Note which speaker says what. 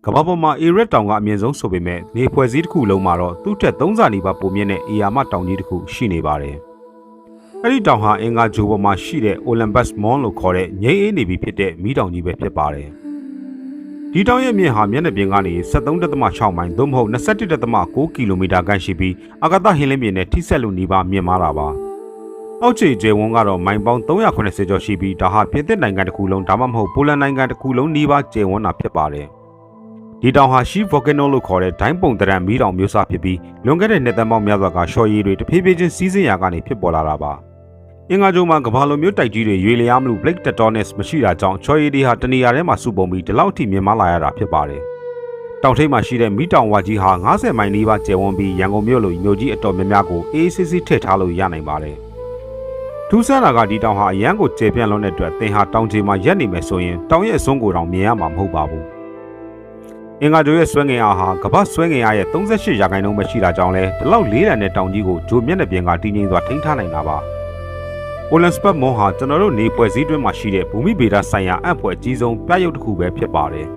Speaker 1: ကမ္ဘာပေါ်မှာအေရက်တောင်ကအမြင့်ဆုံးဆိုပေမဲ့နေဖွဲ့စည်းတစ်ခုလုံးမှာတော့သူ့ထက်3 ဆနီးပါးပိုမြင့်တဲ့အေယာမတောင်ကြီးတစ်ခုရှိနေပါတယ်။အဲ့ဒီတောင်ဟာအင်္ဂါဂျိုပေါ်မှာရှိတဲ့ Olympus Mons လို့ခေါ်တဲ့ငိမ့်အေးနေပြီဖြစ်တဲ့မီးတောင်ကြီးပဲဖြစ်ပါတယ်။ဒီတောင်ရဲ့မြင့်ဟာမျက်နှာပြင်ကနေ 73.6 မိုင်သို့မဟုတ် 21.9 ကီလိုမီတာခန့်ရှိပြီးအာကာသဟင်းလင်းပြင်နဲ့ထိစပ်လို့နီးပါးမြင့်မားတာပါ။အောက်ခြေကျယ်ဝန်းကတော့မိုင်ပေါင်း380ကျော်ရှိပြီးဒါဟာပြင်သစ်နိုင်ငံတစ်ခုလုံးဒါမှမဟုတ်ပိုလန်နိုင်ငံတစ်ခုလုံးနီးပါးကျယ်ဝန်းတာဖြစ်ပါတယ်။ဒီတောင်ဟာ Sheep Volcano လို့ခေါ်တဲ့ဒိုင်းပုံတရံမီးတောင်မျိုးစားဖြစ်ပြီးလွန်ခဲ့တဲ့နှစ်သန်းပေါင်းများစွာကရှော်ရည်တွေတဖြည်းဖြည်းချင်းစီးဆင်းရာကနေဖြစ်ပေါ်လာတာပါ။အင်္ဂါဂျိုမှာကမ္ဘာလိုမျိုးတိုက်ကြီးတွေရွေလျားမလို့ Plate Tectonics မရှိတာကြောင့်ရှော်ရည်တွေဟာတနေရာထဲမှာစုပုံပြီးဒီလောက်ထိမြင့်မားလာရတာဖြစ်ပါတယ်။တောင်ထိပ်မှာရှိတဲ့မီးတောင်ဝါကြီးဟာ90 မိုင်နီးပါးကျယ်ဝန်းပြီးရန်ကုန်မြို့လိုမြို့ကြီးအတော်များများကိုအေးဆေးဆေးထည့်ထားလို့ရနိုင်ပါတယ်။ထူးဆန်းတာကဒီတောင်ဟာအရန်ကိုကျယ်ပြန့်လွန်းတဲ့အတွက်သင်ဟာတောင်ခြေမှာရက်နေမယ်ဆိုရင်တောင်ရဲ့အစွန်းကိုတောင်မြင်ရမှာမဟုတ်ပါဘူး။အင်္ဂါဂျိုရဲ့ဆွဲငင်အားဟာကမ္ဘာဆွဲငင်အားရဲ့38%ပဲရှိတာကြောင့်လဲဒီလောက်လေးတန်တဲ့တောင်ကြီးကိုဂျိုမျက်နှာပြင်ကတည်ငြိမ်စွာထိန်းထားနိုင်တာပါ။ Olympus Mons ဟာကျွန်တော်တို့နေဖွဲ့စည်းတွင်းမှာရှိတဲ့ဘူမိဗေဒဆိုင်ရာအံ့ဖွယ်အကြီးဆုံးပြရုပ်တစ်ခုပဲဖြစ်ပါတယ်။